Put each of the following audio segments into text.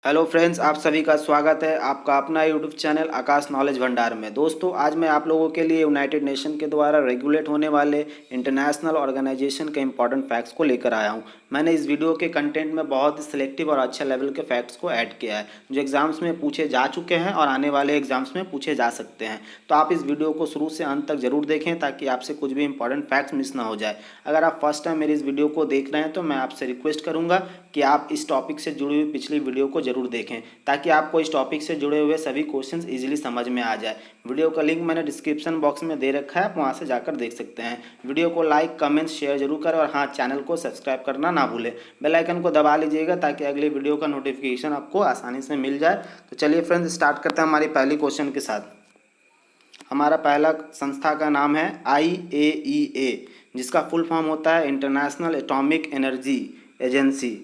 Hello friends, आप सभी का स्वागत है आपका अपना यूट्यूब चैनल आकाश नॉलेज भंडार में। दोस्तों, आज मैं आप लोगों के लिए यूनाइटेड नेशन के द्वारा रेगुलेट होने वाले इंटरनेशनल ऑर्गेनाइजेशन के इंपॉर्टेंट फैक्ट्स को लेकर आया हूं। मैंने इस वीडियो के कंटेंट में बहुत ही सिलेक्टिव और अच्छे लेवल के फैक्ट्स को ऐड किया है जो एग्जाम्स में पूछे जा चुके हैं और आने वाले एग्जाम्स में पूछे जा सकते हैं। तो आप इस वीडियो को शुरू से अंत तक जरूर देखें ताकि आपसे कुछ भी इंपॉर्टेंट फैक्ट्स मिस ना हो जाए। अगर आप फर्स्ट टाइम मेरी इस वीडियो को देख रहे हैं तो मैं आपसे रिक्वेस्ट करूंगा कि आप इस टॉपिक से जुड़ी हुई पिछली वीडियो को जरूर देखें ताकि आपको इस टॉपिक से जुड़े हुए सभी क्वेश्चंस इजीली समझ में आ जाए। वीडियो का लिंक मैंने डिस्क्रिप्शन बॉक्स में दे रखा है, आप वहां से जाकर देख सकते हैं। वीडियो को लाइक कमेंट शेयर जरूर करें और हाँ, चैनल को सब्सक्राइब करना ना भूलें। बेल आइकन को दबा लीजिएगा ताकि अगले वीडियो का नोटिफिकेशन आपको आसानी से मिल जाए। तो चलिए फ्रेंड्स, स्टार्ट करते हैं हमारी पहली क्वेश्चन के साथ। हमारा पहला संस्था का नाम है IAEA, जिसका फुल फॉर्म होता है इंटरनेशनल एटॉमिक एनर्जी एजेंसी,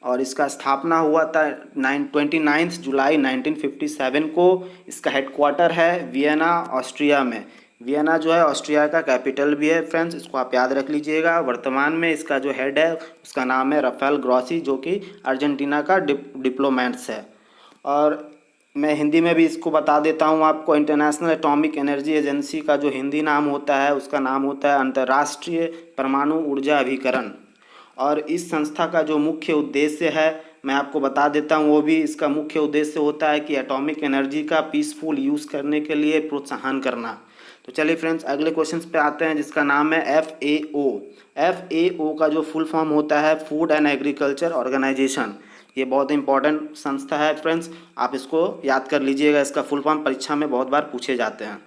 और इसका स्थापना हुआ था 29 जुलाई 1957 को। इसका हेडक्वार्टर है वियना, ऑस्ट्रिया में। वियना जो है ऑस्ट्रिया का कैपिटल भी है फ्रेंड्स, इसको आप याद रख लीजिएगा। वर्तमान में इसका जो हेड है उसका नाम है राफेल ग्रॉसी, जो कि अर्जेंटीना का डिप्लोमेट्स है। और मैं हिंदी में भी इसको बता देता हूँ आपको। इंटरनेशनल एटॉमिक एनर्जी एजेंसी का जो हिंदी नाम होता है उसका नाम होता है अंतर्राष्ट्रीय परमाणु ऊर्जा अभिकरण। और इस संस्था का जो मुख्य उद्देश्य है मैं आपको बता देता हूँ, वो भी इसका मुख्य उद्देश्य होता है कि एटॉमिक एनर्जी का पीसफुल यूज़ करने के लिए प्रोत्साहन करना। तो चलिए फ्रेंड्स, अगले क्वेश्चन पे आते हैं जिसका नाम है FAO। FAO का जो फुल फॉर्म होता है फूड एंड एग्रीकल्चर ऑर्गेनाइजेशन। ये बहुत इंपॉर्टेंट संस्था है फ्रेंड्स, आप इसको याद कर लीजिएगा। इसका फुल फॉर्म परीक्षा में बहुत बार पूछे जाते हैं।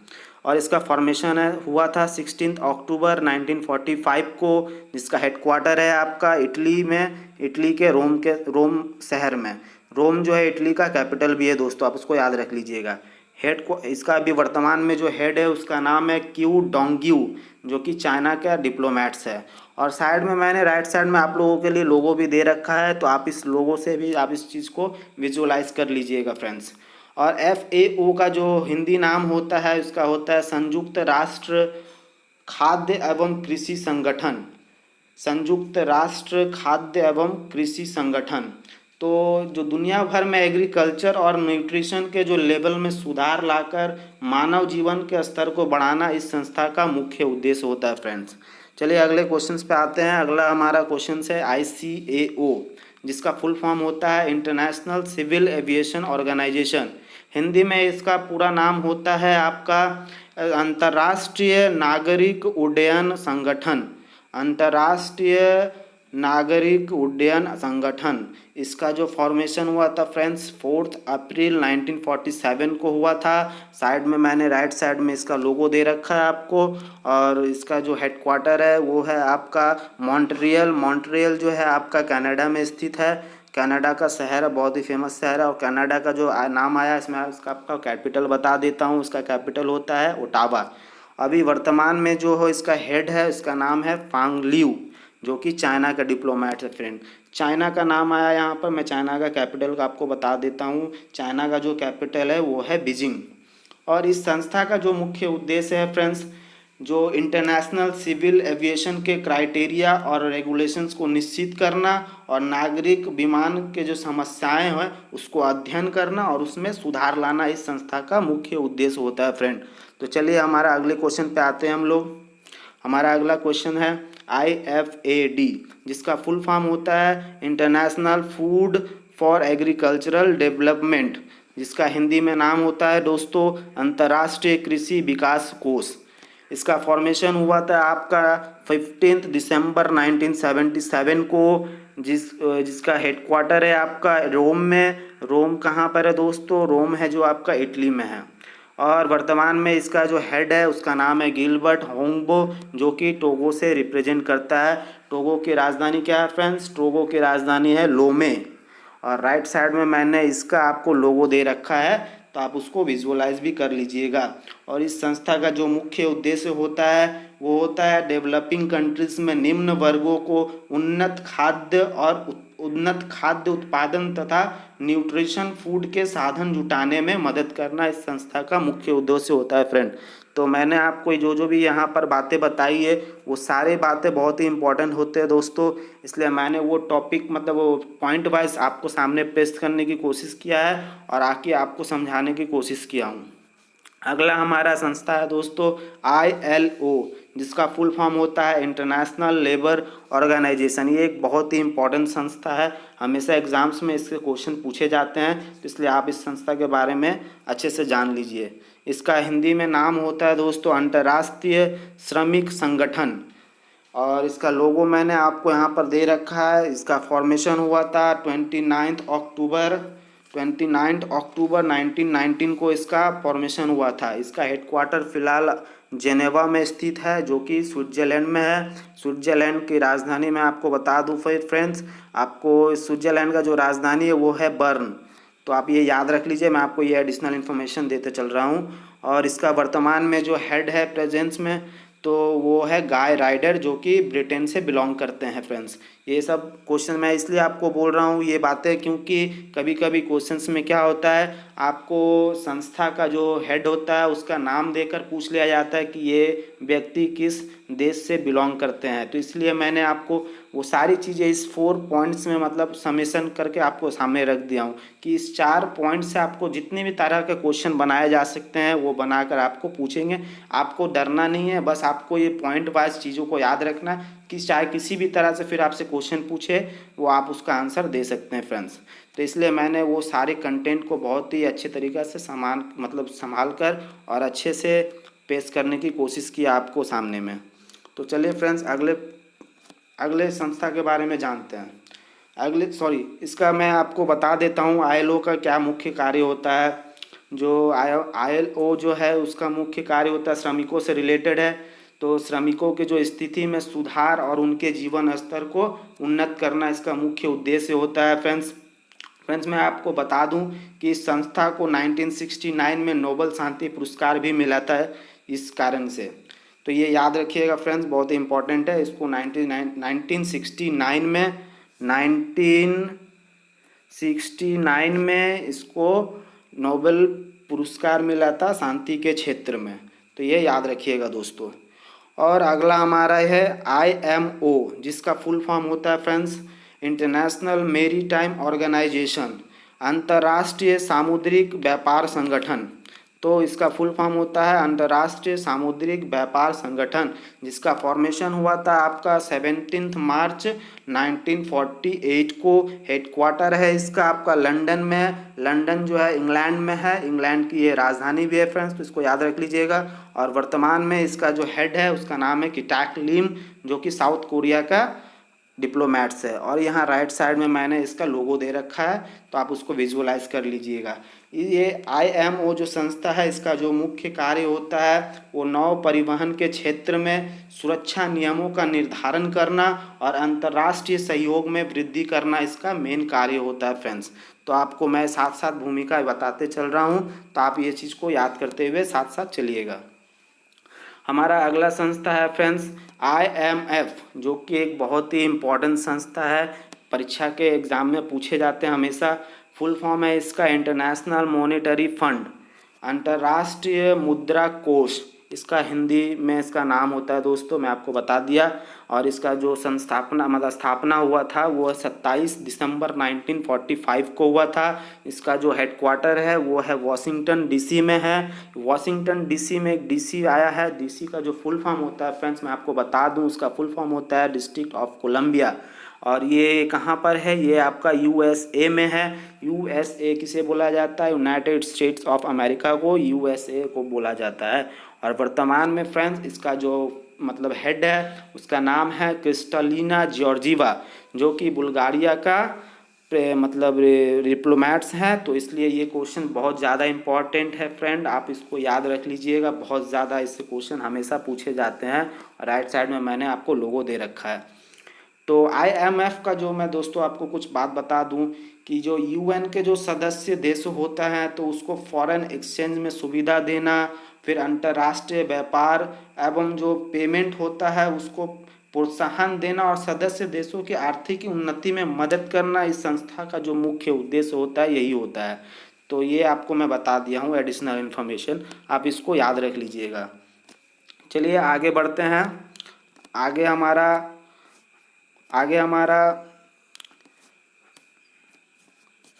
और इसका फॉर्मेशन है हुआ था 16 अक्टूबर 1945 को, जिसका हेडक्वार्टर है आपका इटली में, इटली के रोम शहर में। रोम जो है इटली का कैपिटल भी है दोस्तों, आप उसको याद रख लीजिएगा। हेड को इसका अभी वर्तमान में जो हेड है उसका नाम है क्यू डोंग्यू, जो कि चाइना का डिप्लोमेट्स है। और साइड में मैंने राइट साइड में आप लोगों के लिए लोगो भी दे रखा है, तो आप इस लोगो से भी आप इस चीज़ को विजुअलाइज कर लीजिएगा फ्रेंड्स। और FAO का जो हिंदी नाम होता है उसका होता है संयुक्त राष्ट्र खाद्य एवं कृषि संगठन। संयुक्त राष्ट्र खाद्य एवं कृषि संगठन। तो जो दुनिया भर में एग्रीकल्चर और न्यूट्रिशन के जो लेवल में सुधार लाकर मानव जीवन के स्तर को बढ़ाना इस संस्था का मुख्य उद्देश्य होता है फ्रेंड्स। चलिए अगले क्वेश्चन पे आते हैं। अगला हमारा क्वेश्चन है ICAO, जिसका फुल फॉर्म होता है International Civil Aviation Organisation. Hindi में इसका पूरा नाम होता है आपका अंतर्राष्ट्रीय नागरिक उड्डयन संगठन। अंतर्राष्ट्रीय नागरिक उड्डयन संगठन। इसका जो फॉर्मेशन हुआ था फ्रेंड्स 4 अप्रैल 1947 को हुआ था। साइड में मैंने राइट साइड में इसका लोगो दे रखा है आपको। और इसका जो हेडक्वार्टर है वो है आपका मॉन्ट्रियल। मॉन्ट्रियल जो है आपका कनाडा में स्थित है। कनाडा का शहर है, बहुत ही फेमस शहर है। और कनाडा का जो नाम आया इसमें इसका आपका कैपिटल बता देता हूँ, उसका कैपिटल होता है ओटावा। अभी वर्तमान में जो हो इसका हेड है इसका नाम है फांग लियू, जो कि चाइना का डिप्लोमेट है फ्रेंड। चाइना का नाम आया यहाँ पर, मैं चाइना का कैपिटल का आपको बता देता हूँ। चाइना का जो कैपिटल है वो है बीजिंग। और इस संस्था का जो मुख्य उद्देश्य है फ्रेंड्स, जो इंटरनेशनल सिविल एविएशन के क्राइटेरिया और रेगुलेशंस को निश्चित करना और नागरिक विमान के जो समस्याएं हैं उसको अध्ययन करना और उसमें सुधार लाना इस संस्था का मुख्य उद्देश्य होता है फ्रेंड। तो चलिए हमारा अगले क्वेश्चन पे आते हैं हम लोग। हमारा अगला क्वेश्चन है IFAD, जिसका फुल फॉर्म होता है international food for agricultural development, जिसका हिंदी में नाम होता है दोस्तों अंतर्राष्ट्रीय कृषि विकास कोष। इसका फॉर्मेशन हुआ था आपका 15 दिसंबर 1977 को, जिसका हेडक्वार्टर है आपका रोम में। रोम कहाँ पर है दोस्तों? रोम है जो आपका इटली में है। और वर्तमान में इसका जो हेड है उसका नाम है गिलबर्ट होंगबो, जो कि टोगो से रिप्रेजेंट करता है। टोगो की राजधानी क्या है फ्रेंड्स? टोगो की राजधानी है लोमे। और राइट साइड में मैंने इसका आपको लोगो दे रखा है, तो आप उसको विजुअलाइज भी कर लीजिएगा। और इस संस्था का जो मुख्य उद्देश्य होता है वो होता है डेवलपिंग कंट्रीज में निम्न वर्गों को उन्नत खाद्य और उन्नत खाद्य उत्पादन तथा न्यूट्रिशन फूड के साधन जुटाने में मदद करना इस संस्था का मुख्य उद्देश्य होता है फ्रेंड। तो मैंने आपको जो जो भी यहाँ पर बातें बताई है वो सारी बातें बहुत ही इंपॉर्टेंट होते हैं दोस्तों, इसलिए मैंने वो टॉपिक मतलब वो पॉइंट वाइज आपको सामने पेश करने की कोशिश किया है और आके आपको समझाने की कोशिश किया हूँ। अगला हमारा संस्था है दोस्तों ILO, जिसका फुल फॉर्म होता है इंटरनेशनल लेबर ऑर्गेनाइजेशन। ये एक बहुत ही इंपॉर्टेंट संस्था है, हमेशा एग्जाम्स में इसके क्वेश्चन पूछे जाते हैं, तो इसलिए आप इस संस्था के बारे में अच्छे से जान लीजिए। इसका हिंदी में नाम होता है दोस्तों अंतर्राष्ट्रीय श्रमिक संगठन, और इसका लोगो मैंने आपको यहाँ पर दे रखा है। इसका फॉर्मेशन हुआ था 29 अक्टूबर 1919 को इसका फॉर्मेशन हुआ था। इसका हेडक्वार्टर फिलहाल जेनेवा में स्थित है, जो कि स्विट्जरलैंड में है। स्विट्जरलैंड की राजधानी मैं आपको बता दूं फ्रेंड्स, आपको स्विट्जरलैंड का जो राजधानी है वो है बर्न, तो आप ये याद रख लीजिए, मैं आपको ये एडिशनल इन्फॉर्मेशन देते चल रहा हूँ। और इसका वर्तमान में जो हेड है प्रेजेंस में, तो वो है गाय राइडर, जो कि ब्रिटेन से बिलोंग करते हैं फ्रेंड्स। ये सब क्वेश्चन मैं इसलिए आपको बोल रहा हूँ ये बातें, क्योंकि कभी कभी क्वेश्चंस में क्या होता है, आपको संस्था का जो हेड होता है उसका नाम देकर पूछ लिया जाता है कि ये व्यक्ति किस देश से बिलोंग करते हैं, तो इसलिए मैंने आपको वो सारी चीज़ें इस 4 पॉइंट्स में मतलब समेशन करके आपको सामने रख दिया हूँ कि इस 4 पॉइंट से आपको जितने भी तरह के क्वेश्चन बनाए जा सकते हैं वो बनाकर आपको पूछेंगे। आपको डरना नहीं है, बस आपको ये पॉइंट वाइज चीज़ों को याद रखना है कि चाहे किसी भी तरह से फिर आपसे क्वेश्चन पूछे वो आप उसका आंसर दे सकते हैं फ्रेंड्स। तो इसलिए मैंने वो सारे कंटेंट को बहुत ही अच्छे तरीक़े से संभाल कर और अच्छे से पेश करने की कोशिश की आपको सामने में। तो चलिए फ्रेंड्स अगले संस्था के बारे में जानते हैं। इसका मैं आपको बता देता हूँ ILO का क्या मुख्य कार्य होता है। जो ILO जो है उसका मुख्य कार्य होता है श्रमिकों से रिलेटेड है, तो श्रमिकों के जो स्थिति में सुधार और उनके जीवन स्तर को उन्नत करना इसका मुख्य उद्देश्य होता है फ्रेंड्स मैं आपको बता दूं कि इस संस्था को 1969 में नोबेल शांति पुरस्कार भी मिला था इस कारण से, तो ये याद रखिएगा फ्रेंड्स, बहुत ही इंपॉर्टेंट है। इसको 1969 में इसको नोबेल पुरस्कार मिला था शांति के क्षेत्र में, तो ये याद रखिएगा दोस्तों। और अगला हमारा है IMO, जिसका फुल फॉर्म होता है फ्रेंड्स इंटरनेशनल मैरीटाइम ऑर्गेनाइजेशन, अंतर्राष्ट्रीय सामुद्रिक व्यापार संगठन। तो इसका फुल फॉर्म होता है अंतर्राष्ट्रीय सामुद्रिक व्यापार संगठन, जिसका फॉर्मेशन हुआ था आपका 17 मार्च 1948 को। हेडक्वार्टर है इसका आपका लंदन में, लंदन जो है इंग्लैंड में है, इंग्लैंड की ये राजधानी भी है फ्रेंड्स, तो इसको याद रख लीजिएगा। और वर्तमान में इसका जो हेड है उसका नाम है किटाक लिम, जो कि साउथ कोरिया का डिप्लोमेट्स है। और यहाँ राइट साइड में मैंने इसका लोगो दे रखा है, तो आप उसको विजुअलाइज कर लीजिएगा। ये IMO जो संस्था है इसका जो मुख्य कार्य होता है वो नौ परिवहन के क्षेत्र में सुरक्षा नियमों का निर्धारण करना और अंतर्राष्ट्रीय सहयोग में वृद्धि करना इसका मेन कार्य होता है फ्रेंड्स। तो आपको मैं साथ साथ भूमिका बताते चल रहा हूँ, तो आप ये चीज़ को याद करते हुए साथ साथ चलिएगा। हमारा अगला संस्था है फ्रेंड्स IMF, जो कि एक बहुत ही इम्पोर्टेंट संस्था है, परीक्षा के एग्ज़ाम में पूछे जाते हैं हमेशा। फुल फॉर्म है इसका इंटरनेशनल मॉनेटरी फंड, अंतर्राष्ट्रीय मुद्रा कोष, इसका हिंदी में इसका नाम होता है दोस्तों, मैं आपको बता दिया। और इसका जो स्थापना हुआ था वो 27 दिसंबर 1945 को हुआ था। इसका जो हेडक्वार्टर है वो है वॉशिंगटन DC में है। वॉशिंगटन DC में एक DC आया है, DC का जो फुल फॉर्म होता है फ्रेंड्स मैं आपको बता दूं, उसका फुल फॉर्म होता है डिस्ट्रिक्ट ऑफ कोलंबिया। और ये कहाँ पर है, ये आपका USA में है। USA किसे बोला जाता है, यूनाइटेड स्टेट्स ऑफ अमेरिका को USA को बोला जाता है। और वर्तमान में फ्रेंड्स इसका जो मतलब हेड है उसका नाम है क्रिस्टलिना जॉर्जीवा, जो कि बुल्गारिया का मतलब डिप्लोमेट्स हैं। तो इसलिए ये क्वेश्चन बहुत ज़्यादा इम्पॉर्टेंट है फ्रेंड, आप इसको याद रख लीजिएगा, बहुत ज़्यादा इससे क्वेश्चन हमेशा पूछे जाते हैं। राइट साइड में मैंने आपको लोगो दे रखा है। तो IMF का जो मैं दोस्तों आपको कुछ बात बता दूं कि जो UN के जो सदस्य देश होता है तो उसको फॉरेन एक्सचेंज में सुविधा देना, फिर अंतर्राष्ट्रीय व्यापार एवं जो पेमेंट होता है उसको प्रोत्साहन देना और सदस्य देशों की आर्थिक उन्नति में मदद करना इस संस्था का जो मुख्य उद्देश्य होता है यही होता है। तो ये आपको मैं बता दिया हूँ एडिशनल इन्फॉर्मेशन, आप इसको याद रख लीजिएगा। चलिए आगे बढ़ते हैं। आगे हमारा आगे हमारा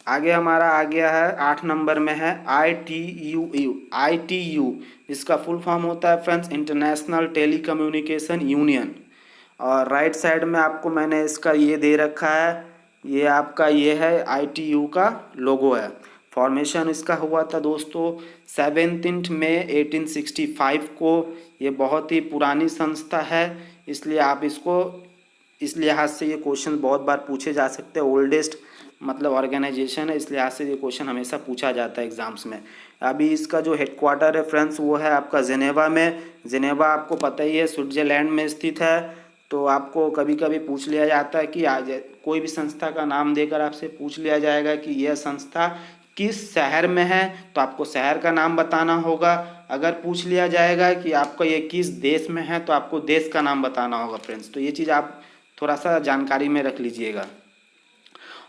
आगे हमारा आ गया है 8 नंबर में है ITU। इसका फुल फॉर्म होता है फ्रेंड्स इंटरनेशनल टेलीकम्युनिकेशन यूनियन। और राइट साइड में आपको मैंने इसका ये दे रखा है, ये आपका ये है ITU का लोगो है। फॉर्मेशन इसका हुआ था दोस्तों 17 मई 1865 को। ये बहुत ही पुरानी संस्था है, इसलिए आप इसको इस लिहाज से ये क्वेश्चन बहुत बार पूछे जा सकते हैं। ओल्डेस्ट मतलब ऑर्गेनाइजेशन है, इस लिहाज से ये क्वेश्चन हमेशा पूछा जाता है एग्जाम्स में। अभी इसका जो हेडक्वार्टर है फ्रेंड्स वो है आपका जेनेवा में। जेनेवा आपको पता ही है स्विट्जरलैंड में स्थित है। तो आपको कभी कभी पूछ लिया जाता है कि आज कोई भी संस्था का नाम देकर आपसे पूछ लिया जाएगा कि यह संस्था किस शहर में है, तो आपको शहर का नाम बताना होगा। अगर पूछ लिया जाएगा कि आपका ये किस देश में है, तो आपको देश का नाम बताना होगा फ्रेंड्स। तो ये चीज़ आप थोड़ा सा जानकारी में रख लीजिएगा।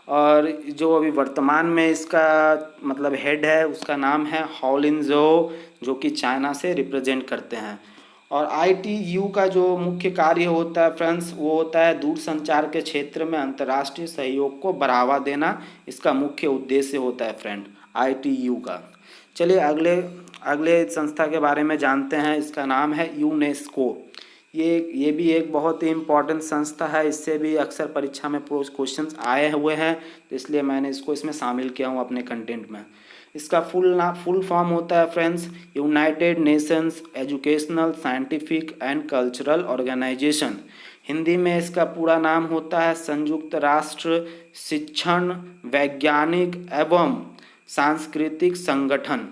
और जो अभी वर्तमान में इसका मतलब हेड है उसका नाम है हॉलिंजो, जो कि चाइना से रिप्रेजेंट करते हैं। और ITU का जो मुख्य कार्य होता है फ्रेंड्स वो होता है दूरसंचार के क्षेत्र में अंतर्राष्ट्रीय सहयोग को बढ़ावा देना, इसका मुख्य उद्देश्य होता है फ्रेंड ITU का। चलिए अगले अगले संस्था के बारे में जानते हैं। इसका नाम है यूनेस्को। ये भी एक बहुत ही इम्पोर्टेंट संस्था है, इससे भी अक्सर परीक्षा में क्वेश्चंस आए हुए हैं, तो इसलिए मैंने इसको इसमें शामिल किया हूँ अपने कंटेंट में। इसका फुल फॉर्म होता है friends United Nations Educational Scientific and Cultural Organisation. Hindi में इसका पूरा नाम होता है संयुक्त राष्ट्र शिक्षण वैज्ञानिक एवं सांस्कृतिक संगठन,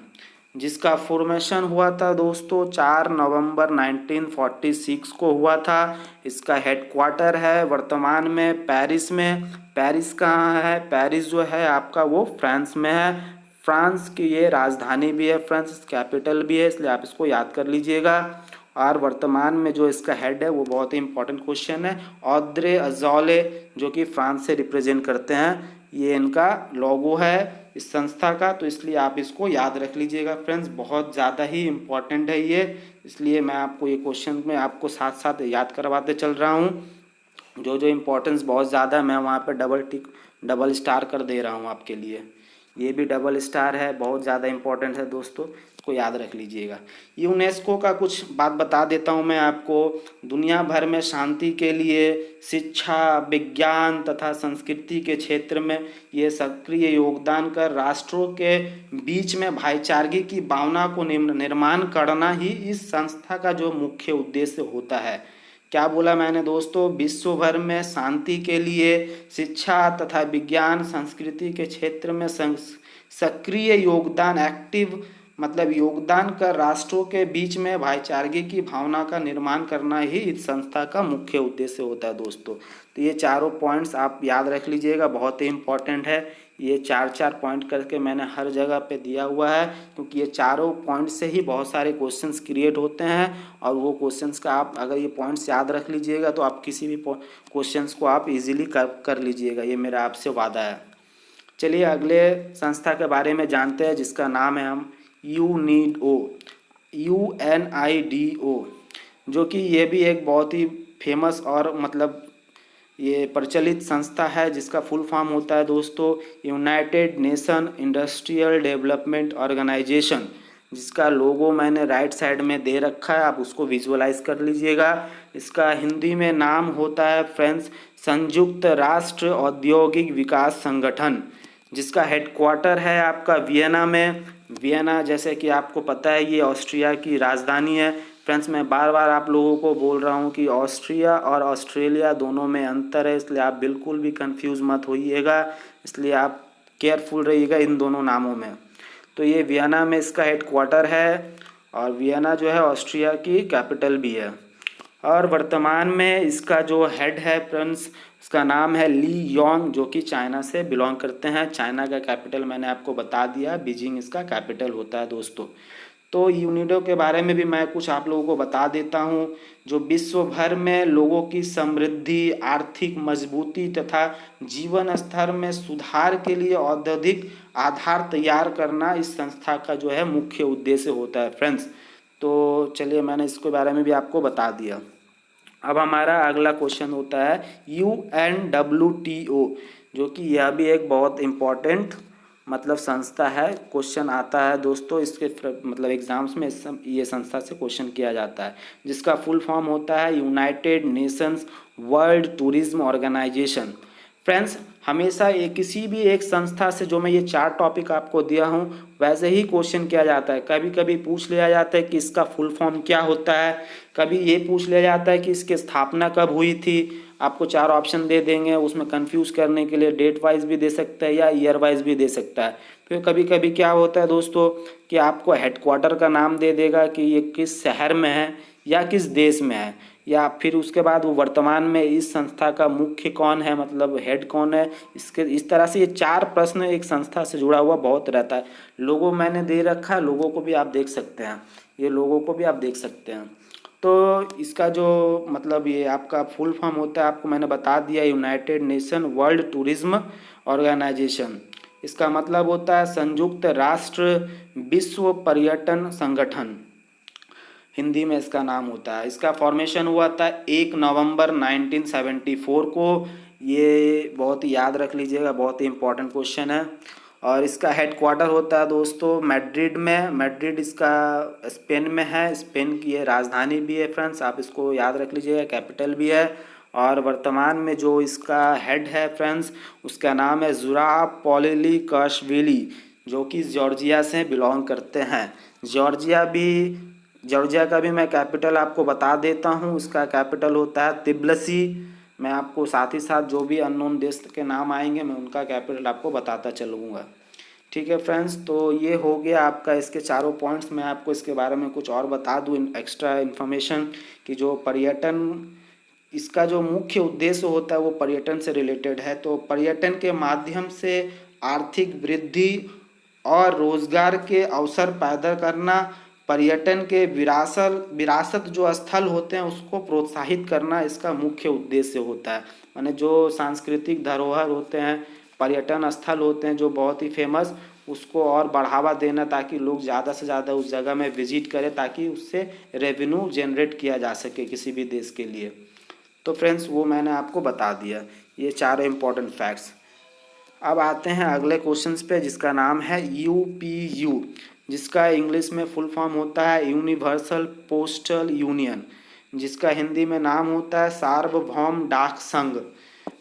जिसका फॉर्मेशन हुआ था दोस्तों 4 नवंबर 1946 को हुआ था। इसका हेडक्वार्टर है वर्तमान में पेरिस में। पेरिस कहाँ है? पेरिस जो है आपका वो फ्रांस में है। फ्रांस की ये राजधानी भी है फ्रांस, कैपिटल भी है, इसलिए आप इसको याद कर लीजिएगा। और वर्तमान में जो इसका हेड है वो बहुत ही इंपॉर्टेंट क्वेश्चन है, ऑद्रे अजौले, जो कि फ्रांस से रिप्रेजेंट करते हैं। ये इनका लोगो है इस संस्था का, तो इसलिए आप इसको याद रख लीजिएगा फ्रेंड्स, बहुत ज़्यादा ही इम्पोर्टेंट है ये। इसलिए मैं आपको ये क्वेश्चन में आपको साथ साथ याद करवाते चल रहा हूँ। जो जो इम्पोर्टेंस बहुत ज़्यादा है मैं वहाँ पे डबल स्टार कर दे रहा हूँ आपके लिए। ये भी डबल स्टार है, बहुत ज़्यादा इम्पोर्टेंट है दोस्तों, इसको याद रख लीजिएगा। यूनेस्को का कुछ बात बता देता हूँ मैं आपको। दुनिया भर में शांति के लिए शिक्षा विज्ञान तथा संस्कृति के क्षेत्र में ये सक्रिय योगदान कर राष्ट्रों के बीच में भाईचारगी की भावना को निर्माण करना ही इस संस्था का जो मुख्य उद्देश्य होता है। क्या बोला मैंने दोस्तों? विश्व भर में शांति के लिए शिक्षा तथा विज्ञान संस्कृति के क्षेत्र में सक्रिय योगदान एक्टिव मतलब योगदान कर राष्ट्रों के बीच में भाईचारगी की भावना का निर्माण करना ही इस संस्था का मुख्य उद्देश्य होता है दोस्तों। तो ये चारों पॉइंट्स आप याद रख लीजिएगा, बहुत ही इम्पोर्टेंट है। ये 4 पॉइंट करके मैंने हर जगह पे दिया हुआ है, क्योंकि ये चारों पॉइंट से ही बहुत सारे क्वेश्चंस क्रिएट होते हैं। और वो क्वेश्चंस का आप अगर ये पॉइंट्स याद रख लीजिएगा तो आप किसी भी क्वेश्चंस को आप इजीली कर लीजिएगा, ये मेरा आपसे वादा है। चलिए अगले संस्था के बारे में जानते हैं, जिसका नाम है हम UNIDO, जो कि ये भी एक बहुत ही फेमस और मतलब ये प्रचलित संस्था है, जिसका फुल फॉर्म होता है दोस्तों United Nation Industrial Development Organisation, जिसका लोगो मैंने राइट साइड में दे रखा है, आप उसको विजुअलाइज कर लीजिएगा। इसका हिंदी में नाम होता है फ्रेंड्स संयुक्त राष्ट्र औद्योगिक विकास संगठन, जिसका हेडक्वार्टर है आपका वियना में। वियना जैसे कि आपको पता है ये ऑस्ट्रिया की राजधानी है। फ्रेंड्स मैं बार बार आप लोगों को बोल रहा हूँ कि ऑस्ट्रिया और ऑस्ट्रेलिया दोनों में अंतर है, इसलिए आप बिल्कुल भी कंफ्यूज मत होइएगा, इसलिए आप केयरफुल रहिएगा इन दोनों नामों में। तो ये वियना में इसका हेडक्वार्टर है, और वियना जो है ऑस्ट्रिया की कैपिटल भी है। और वर्तमान में इसका जो हेड है फ्रेंड्स उसका नाम है ली योंग, जो कि चाइना से बिलोंग करते हैं। चाइना का कैपिटल मैंने आपको बता दिया, बीजिंग इसका कैपिटल होता है दोस्तों। तो यूनिडो के बारे में भी मैं कुछ आप लोगों को बता देता हूँ, जो विश्व भर में लोगों की समृद्धि, आर्थिक मजबूती तथा जीवन स्तर में सुधार के लिए औद्योगिक आधार तैयार करना इस संस्था का जो है मुख्य उद्देश्य होता है फ्रेंड्स। तो चलिए मैंने इसके बारे में भी आपको बता दिया। अब हमारा अगला क्वेश्चन होता है UNWTO, जो कि यह भी एक बहुत इम्पोर्टेंट मतलब संस्था है। क्वेश्चन आता है दोस्तों इसके मतलब एग्जाम्स में ये संस्था से क्वेश्चन किया जाता है, जिसका फुल फॉर्म होता है United Nations World Tourism Organisation. Friends, हमेशा ये किसी भी एक संस्था से जो मैं ये 4 टॉपिक आपको दिया हूँ वैसे ही क्वेश्चन किया जाता है। कभी कभी पूछ लिया जाता है कि इसका फुल फॉर्म क्या होता है, कभी ये पूछ लिया जाता है कि इसकी स्थापना कब हुई थी। आपको 4 ऑप्शन दे देंगे, उसमें कंफ्यूज करने के लिए डेट वाइज भी दे सकता है या ईयर वाइज भी दे सकता है। फिर कभी कभी क्या होता है दोस्तों कि आपको हेडक्वार्टर का नाम दे देगा कि ये किस शहर में है या किस देश में है, या फिर उसके बाद वो वर्तमान में इस संस्था का मुख्य कौन है, मतलब हेड कौन है। इसके इस तरह से ये 4 प्रश्न एक संस्था से जुड़ा हुआ बहुत रहता है। लोगों मैंने दे रखा है, लोगों को भी आप देख सकते हैं, ये लोगों को भी आप देख सकते हैं। तो इसका जो मतलब ये आपका फुल फॉर्म होता है आपको मैंने बता दिया, United Nation World Tourism Organisation. इसका मतलब होता है संयुक्त राष्ट्र विश्व पर्यटन संगठन, हिंदी में इसका नाम होता है। इसका फॉर्मेशन हुआ था 1 नवंबर 1974 को। ये बहुत ही याद रख लीजिएगा, बहुत ही इंपॉर्टेंट क्वेश्चन है। और इसका हेडक्वार्टर होता है दोस्तों मैड्रिड में। मैड्रिड इसका स्पेन में है, स्पेन की ये राजधानी भी है फ्रेंड्स, आप इसको याद रख लीजिएगा, कैपिटल भी है। और वर्तमान में जो इसका हेड है फ्रेंड्स, उसका नाम है ज़ुराब पॉलिलिकाश्विली, जो कि जॉर्जिया से बिलोंग करते हैं। जॉर्जिया का भी मैं कैपिटल आपको बता देता हूँ, इसका कैपिटल होता है तिब्लिसी। मैं आपको साथ ही साथ जो भी अननोन देश के नाम आएंगे मैं उनका कैपिटल आपको बताता चलूँगा। ठीक है फ्रेंड्स, तो ये हो गया आपका इसके चारों पॉइंट्स। मैं आपको इसके बारे में कुछ और बता दूँ एक्स्ट्रा इन्फॉर्मेशन कि जो पर्यटन, इसका जो मुख्य उद्देश्य होता है वो पर्यटन से रिलेटेड है। तो पर्यटन के माध्यम से आर्थिक वृद्धि और रोजगार के अवसर पैदा करना, पर्यटन के विरासत जो स्थल होते हैं उसको प्रोत्साहित करना इसका मुख्य उद्देश्य होता है। माने जो सांस्कृतिक धरोहर होते हैं, पर्यटन स्थल होते हैं जो बहुत ही फेमस, उसको और बढ़ावा देना ताकि लोग ज़्यादा से ज़्यादा उस जगह में विजिट करें, ताकि उससे रेवेन्यू जनरेट किया जा सके किसी भी देश के लिए। तो फ्रेंड्स वो मैंने आपको बता दिया, ये 4 इम्पोर्टेंट फैक्ट्स। अब आते हैं अगले क्वेश्चंस पे, जिसका नाम है UPU, जिसका इंग्लिश में फुल फॉर्म होता है यूनिवर्सल पोस्टल यूनियन, जिसका हिंदी में नाम होता है सार्वभौम डाक संघ।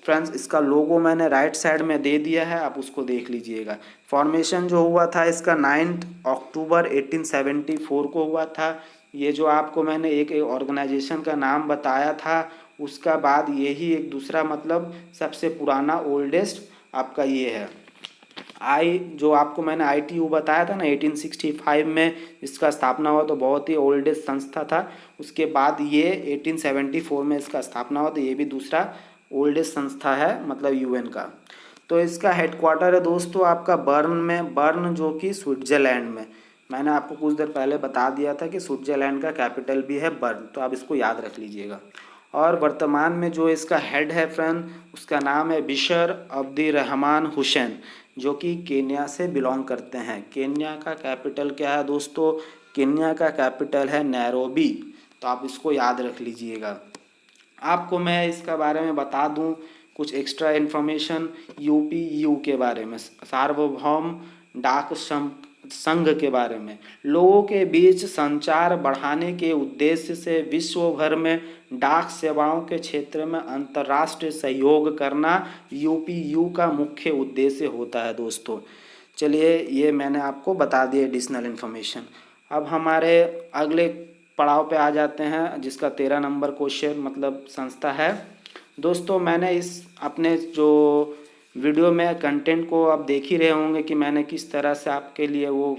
फ्रेंड्स, इसका लोगो मैंने राइट साइड में दे दिया है, आप उसको देख लीजिएगा। फॉर्मेशन जो हुआ था इसका 9 अक्टूबर 1874 को हुआ था। ये जो आपको मैंने एक ऑर्गेनाइजेशन का नाम बताया था, उसका बाद यही एक दूसरा मतलब सबसे पुराना ओल्डेस्ट आपका ये है। जो आपको मैंने ITU बताया था ना 1865 में इसका स्थापना हुआ, तो बहुत ही ओल्डेस्ट संस्था था। उसके बाद ये 1874 में इसका स्थापना हुआ, तो ये भी दूसरा ओल्डेस्ट संस्था है मतलब UN का। तो इसका हेडक्वार्टर है दोस्तों आपका बर्न में, बर्न जो कि स्विट्जरलैंड में। मैंने आपको कुछ देर पहले बता दिया था कि स्विट्जरलैंड का कैपिटल भी है बर्न, तो आप इसको याद रख लीजिएगा। और वर्तमान में जो इसका हेड है फ्रेंड, उसका नाम है बिशर अब्दुर्रहमान हुसैन, जो कि केन्या से बिलोंग करते हैं। केन्या का कैपिटल क्या है दोस्तों? केन्या का कैपिटल है नैरोबी, तो आप इसको याद रख लीजिएगा। आपको मैं इसका बारे में बता दूं कुछ एक्स्ट्रा इन्फॉर्मेशन UPU के बारे में, सार्वभौम डाक संघ के बारे में। लोगों के बीच संचार बढ़ाने के उद्देश्य से विश्व भर में डाक सेवाओं के क्षेत्र में अंतर्राष्ट्रीय सहयोग करना UPU का मुख्य उद्देश्य होता है दोस्तों। चलिए ये मैंने आपको बता दिया एडिशनल इन्फॉर्मेशन। अब हमारे अगले पड़ाव पे आ जाते हैं, जिसका 13 नंबर क्वेश्चन मतलब संस्था है। दोस्तों मैंने इस अपने जो वीडियो में कंटेंट को आप देख ही रहे होंगे कि मैंने किस तरह से आपके लिए वो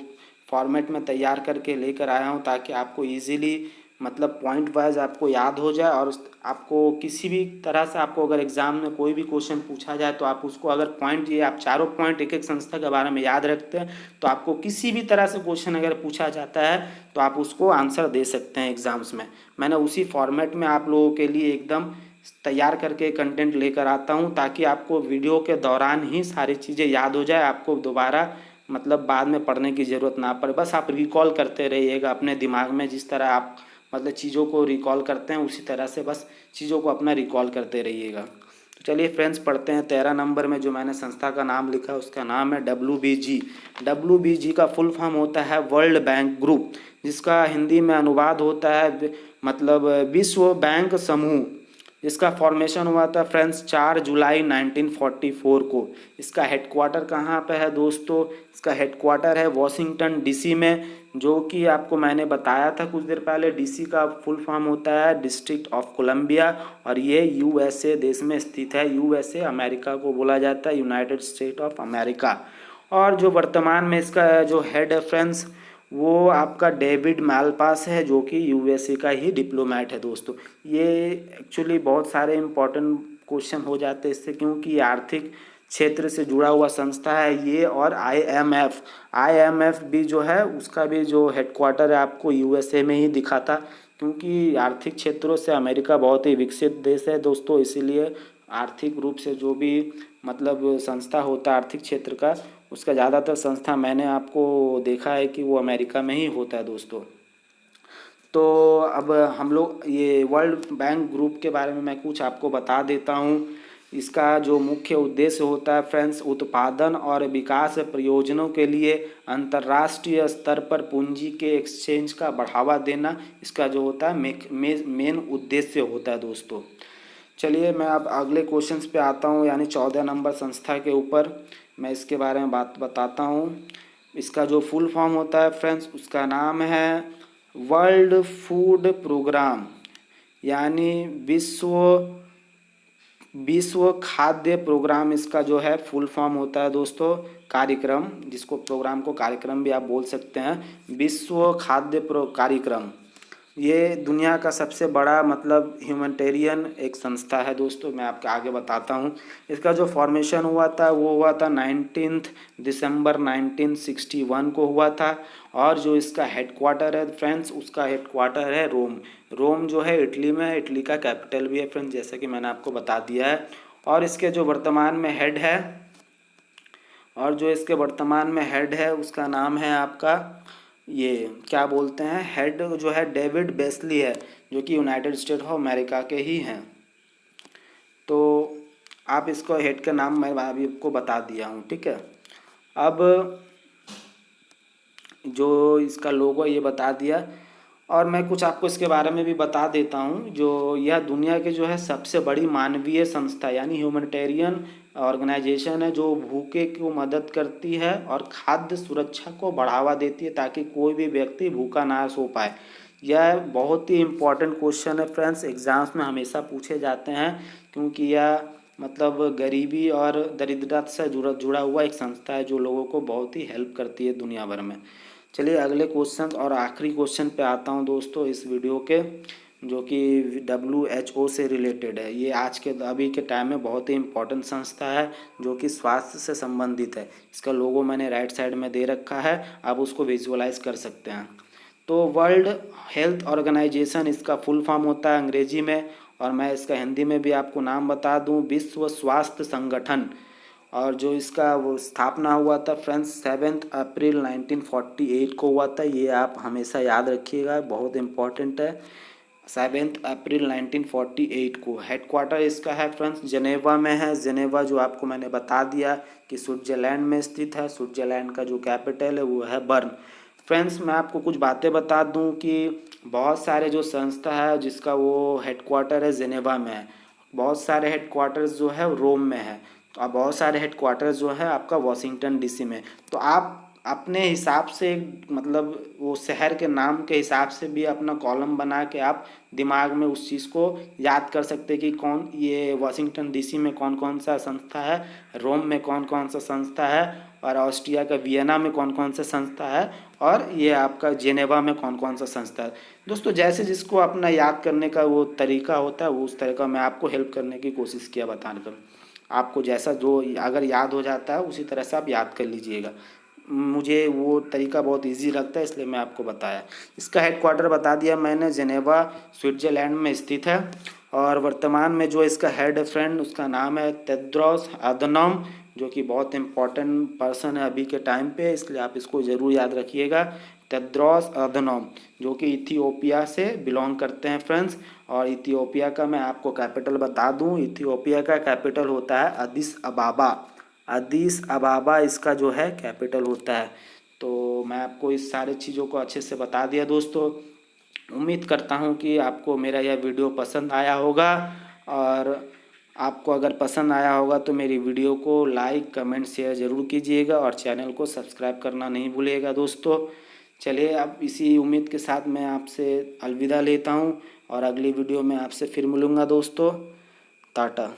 फॉर्मेट में तैयार करके लेकर आया हूँ, ताकि आपको इजीली मतलब पॉइंट वाइज आपको याद हो जाए, और आपको किसी भी तरह से आपको अगर एग्ज़ाम में कोई भी क्वेश्चन पूछा जाए तो आप उसको अगर पॉइंट, ये आप चारों पॉइंट एक एक संस्था के बारे में याद रखते हैं तो आपको किसी भी तरह से क्वेश्चन अगर पूछा जाता है तो आप उसको आंसर दे सकते हैं एग्ज़ाम्स में। मैंने उसी फॉर्मेट में आप लोगों के लिए एकदम तैयार करके कंटेंट लेकर आता हूँ, ताकि आपको वीडियो के दौरान ही सारी चीज़ें याद हो जाए, आपको दोबारा मतलब बाद में पढ़ने की ज़रूरत ना पड़े। बस आप रिकॉल करते रहिएगा अपने दिमाग में, जिस तरह आप मतलब चीज़ों को रिकॉल करते हैं उसी तरह से बस चीज़ों को अपना रिकॉल करते रहिएगा। तो चलिए फ्रेंड्स, पढ़ते हैं। 13 नंबर में जो मैंने संस्था का नाम लिखा है उसका नाम है WBG। WBG का फुल फॉर्म होता है वर्ल्ड बैंक ग्रुप, जिसका हिंदी में अनुवाद होता है मतलब विश्व बैंक समूह। इसका फॉर्मेशन हुआ था फ्रेंड्स 4 जुलाई 1944 को। इसका हेडक्वार्टर कहाँ पे है दोस्तों? इसका हेडक्वार्टर है वॉशिंगटन DC में, जो कि आपको मैंने बताया था कुछ देर पहले। DC का फुल फॉर्म होता है डिस्ट्रिक्ट ऑफ कोलंबिया, और ये USA देश में स्थित है। USA अमेरिका को बोला जाता है, यूनाइटेड स्टेट ऑफ अमेरिका। और जो वर्तमान में इसका जो हेड है फ्रेंड्स, वो आपका डेविड मालपास है, जो कि USA का ही डिप्लोमेट है दोस्तों। ये एक्चुअली बहुत सारे इम्पोर्टेंट क्वेश्चन हो जाते हैं इससे, क्योंकि ये आर्थिक क्षेत्र से जुड़ा हुआ संस्था है ये। और IMF भी जो है उसका भी जो हेडक्वार्टर है आपको USA में ही दिखा था, क्योंकि आर्थिक क्षेत्रों से अमेरिका बहुत ही विकसित देश है दोस्तों। इसीलिए आर्थिक रूप से जो भी मतलब संस्था होता है आर्थिक क्षेत्र का, उसका ज़्यादातर संस्था मैंने आपको देखा है कि वो अमेरिका में ही होता है दोस्तों। तो अब हम लोग ये वर्ल्ड बैंक ग्रुप के बारे में मैं कुछ आपको बता देता हूँ। इसका जो मुख्य उद्देश्य होता है फ्रेंड्स, उत्पादन और विकास प्रयोजनों के लिए अंतर्राष्ट्रीय स्तर पर पूंजी के एक्सचेंज का बढ़ावा देना इसका जो होता है मेन उद्देश्य होता है दोस्तों। चलिए मैं अब अगले क्वेश्चंस पे आता हूँ, यानी 14 नंबर संस्था के ऊपर मैं इसके बारे में बात बताता हूँ। इसका जो फुल फॉर्म होता है फ्रेंड्स, उसका नाम है वर्ल्ड फूड प्रोग्राम, यानी विश्व खाद्य प्रोग्राम। इसका जो है फुल फॉर्म होता है दोस्तों कार्यक्रम, जिसको प्रोग्राम को कार्यक्रम भी आप बोल सकते हैं। विश्व खाद्य कार्यक्रम ये दुनिया का सबसे बड़ा मतलब ह्यूमैनिटेरियन एक संस्था है दोस्तों। मैं आपको आगे बताता हूँ। इसका जो फॉर्मेशन हुआ था वो हुआ था 19 दिसंबर 1961 को हुआ था। और जो इसका हेडक्वार्टर है फ्रेंड्स, उसका हेडक्वार्टर है रोम। रोम जो है इटली में है, इटली का कैपिटल भी है फ्रेंड्स, जैसा कि मैंने आपको बता दिया है। और इसके जो वर्तमान में हेड है, उसका नाम है आपका ये क्या बोलते हैं, हेड जो है डेविड बेस्ली है, जो कि यूनाइटेड स्टेट ऑफ अमेरिका के ही हैं। तो आप इसको हेड का नाम मैं अभी आपको बता दिया हूँ, ठीक है। अब जो इसका लोगो ये बता दिया, और मैं कुछ आपको इसके बारे में भी बता देता हूँ। जो यह दुनिया के जो है सबसे बड़ी मानवीय संस्था यानी ह्यूमैनिटेरियन ऑर्गेनाइजेशन है, जो भूखे को मदद करती है और खाद्य सुरक्षा को बढ़ावा देती है, ताकि कोई भी व्यक्ति भूखा ना सो पाए। यह बहुत ही इम्पोर्टेंट क्वेश्चन है फ्रेंड्स, एग्जाम्स में हमेशा पूछे जाते हैं, क्योंकि यह मतलब गरीबी और दरिद्रता से जुड़ा हुआ एक संस्था है, जो लोगों को बहुत ही हेल्प करती है दुनिया भर में। चलिए अगले क्वेश्चन और आखिरी क्वेश्चन पे आता हूँ दोस्तों इस वीडियो के, जो कि WHO से रिलेटेड है। ये आज के अभी के टाइम में बहुत ही इम्पोर्टेंट संस्था है, जो कि स्वास्थ्य से संबंधित है। इसका लोगो मैंने राइट साइड में दे रखा है, आप उसको विजुअलाइज कर सकते हैं। तो वर्ल्ड हेल्थ ऑर्गेनाइजेशन इसका फुल फॉर्म होता है अंग्रेजी में, और मैं इसका हिंदी में भी आपको नाम बता दूं, विश्व स्वास्थ्य संगठन। और जो इसका वो स्थापना हुआ था फ्रेंड्स 7 अप्रैल 1948 को हुआ था। ये आप हमेशा याद रखिएगा, बहुत इम्पोर्टेंट है। 7 अप्रैल 1948 को। हेडक्वार्टर इसका है फ्रेंड्स जनेवा में है। जनेवा जो आपको मैंने बता दिया कि स्विट्जरलैंड में स्थित है। स्विट्जरलैंड का जो कैपिटल है वो है बर्न। फ्रेंड्स मैं आपको कुछ बातें बता दूं कि बहुत सारे जो संस्था है जिसका वो हेडक्वार्टर है जेनेवा में है, बहुत सारे हेडक्वार्टर्स जो है रोम में है, तो अब बहुत सारे हेडक्वार्टर्स जो है आपका वॉशिंगटन DC में। तो आप अपने हिसाब से मतलब वो शहर के नाम के हिसाब से भी अपना कॉलम बना के आप दिमाग में उस चीज़ को याद कर सकते हैं कि कौन ये वॉशिंगटन DC में कौन कौन सा संस्था है, रोम में कौन कौन सा संस्था है, और ऑस्ट्रिया का वियना में कौन कौन सा संस्था है, और ये आपका जेनेवा में कौन कौन सा संस्था है। दोस्तों जैसे जिसको अपना याद करने का वो तरीका होता है, वो उस तरह का मैं आपको हेल्प करने की कोशिश किया बताने का। आपको जैसा जो अगर याद हो जाता है उसी तरह से आप याद कर लीजिएगा। मुझे वो तरीका बहुत इजी लगता है, इसलिए मैं आपको बताया। इसका हेडक्वार्टर बता दिया मैंने, जेनेवा स्विट्ज़रलैंड में स्थित है। और वर्तमान में जो इसका हेड है फ्रेंड, उसका नाम है टेड्रोस अधनॉम, जो कि बहुत इम्पोर्टेंट पर्सन है अभी के टाइम पे, इसलिए आप इसको ज़रूर याद रखिएगा। टेड्रोस अधनॉम, जो कि इथियोपिया से बिलोंग करते हैं फ्रेंड्स। और इथियोपिया का मैं आपको कैपिटल बता दूं, इथियोपिया का कैपिटल होता है अदिस अबाबा। अदिस अबाबा इसका जो है कैपिटल होता है। तो मैं आपको इस सारे चीज़ों को अच्छे से बता दिया दोस्तों। उम्मीद करता हूँ कि आपको मेरा यह वीडियो पसंद आया होगा। और आपको अगर पसंद आया होगा तो मेरी वीडियो को लाइक कमेंट शेयर ज़रूर कीजिएगा, और चैनल को सब्सक्राइब करना नहीं भूलिएगा दोस्तों। चलिए अब इसी उम्मीद के साथ मैं आपसे अलविदा लेता हूँ, और अगली वीडियो में आपसे फिर मिलूँगा दोस्तों। टाटा।